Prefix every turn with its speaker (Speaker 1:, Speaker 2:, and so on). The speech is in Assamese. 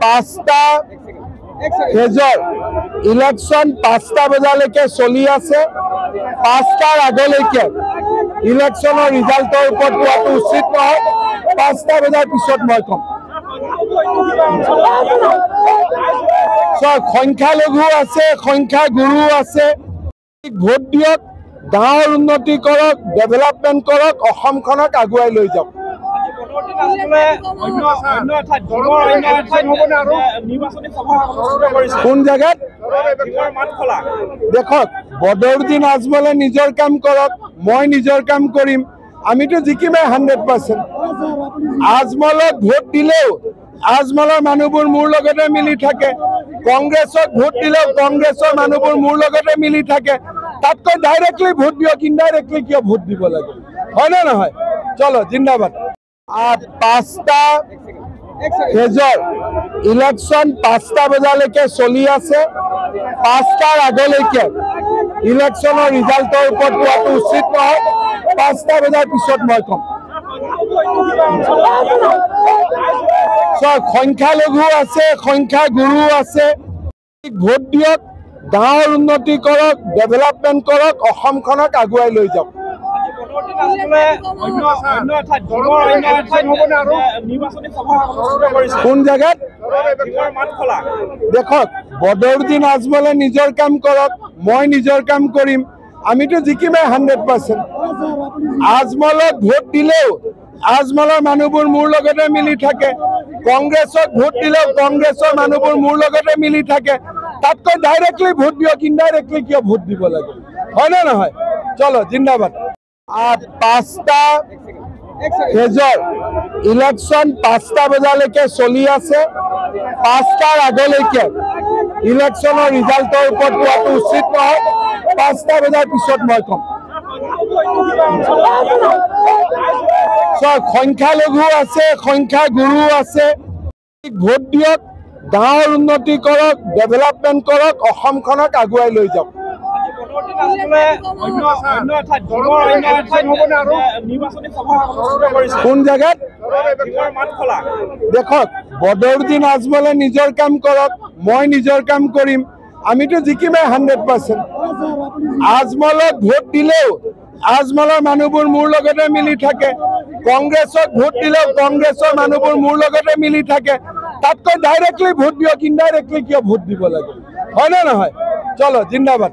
Speaker 1: পাঁচটা ফেজৰ ইলেকশ্যন 5টা বজালৈকে চলি আছে। 5টাৰ আগলৈকে ইলেকশ্যনৰ ৰিজাল্টৰ ওপৰত কোৱাটো উচিত নহয়। 5টা বজাৰ পিছত মই কম। সংখ্যালঘু আছে, সংখ্যাগুৰু আছে। ভোট দিয়ক, গাঁৱৰ উন্নতি কৰক, ডেভেলপমেণ্ট কৰক, অসমখনক আগুৱাই লৈ যাওক। কোন জায়গাত দেখক, বদৰুদ্দিন আজমলে নিজৰ কাম কৰক, মই নিজৰ কাম কৰিম। আমিতো জিকিমে 100%। আজমলক ভোট দিলেও আজমলৰ মানুহবোৰ মোৰ লগতে মিলি থাকে। কংগ্ৰেছক ভোট দিলেও কংগ্ৰেছৰ মানুহবোৰ মোৰ লগতে মিলি থাকে। তাতকৈ ডাইৰেক্টলি ভোট দিয়ক, ইনডাইৰেক্টলি কিয় ভোট দিব লাগে? হয় নে নহয়? চলো, জিন্দাবাদ। 5টা ফেজৰ ইলেকশ্যন 5টা বজালৈকে চলি আছে। 5টাৰ আগলৈকে ইলেকশ্যনৰ ৰিজাল্টৰ ওপৰত কোৱাটো উচিত নহয়। 5টা বজাৰ পিছত মই কম। সংখ্যালঘু আছে, সংখ্যাগুৰু আছে। ভোট দিয়ক, গাঁৱৰ উন্নতি কৰক, ডেভেলপমেণ্ট কৰক, অসমখনক আগুৱাই লৈ যাওক। কোন জায়গাত দেখক, বদৰুদ্দিন আজমলে নিজৰ কাম কৰক, মই নিজৰ কাম কৰিম। আমিতো জিকিমে 100%। আজমলক ভোট দিলেও আজমলৰ মানুহবোৰ মোৰ লগতে মিলি থাকে। কংগ্ৰেছক ভোট দিলেও কংগ্ৰেছৰ মানুহবোৰ মোৰ লগতে মিলি থাকে। তাতকৈ ডাইৰেক্টলি ভোট দিয়ক, ইনডাইৰেক্টলি কিয় ভোট দিব লাগে? হয় নে নহয়? চলো, জিন্দাবাদ। 5টা ফেজৰ ইলেকশ্যন 5টা বজালৈকে চলি আছে। 5টাৰ আগলৈকে ইলেকশ্যনৰ ৰিজাল্টৰ ওপৰত কোৱাটো উচিত নহয়। 5টা বজাৰ পিছত মই কম। সংখ্যালঘু আছে, সংখ্যাগুৰু আছে। ভোট দিয়ক, গাঁৱৰ উন্নতি কৰক, ডেভেলপমেণ্ট কৰক, অসমখনক আগুৱাই লৈ যাওক। কোন জায়গাত দেখক, বদৰুদ্দিন আজমলে নিজৰ কাম কৰক, মই নিজৰ কাম কৰিম। আমিতো জিকিমে 100%। আজমলক ভোট দিলেও আজমলৰ মানুহবোৰ মোৰ লগতে মিলি থাকে। কংগ্ৰেছক ভোট দিলেও কংগ্ৰেছৰ মানুহবোৰ মোৰ লগতে মিলি থাকে। তাতকৈ ডাইৰেক্টলি ভোট দিয়ক, ইনডাইৰেক্টলি কিয় ভোট দিব লাগে? হয় নে নহয়? চলো, জিন্দাবাদ।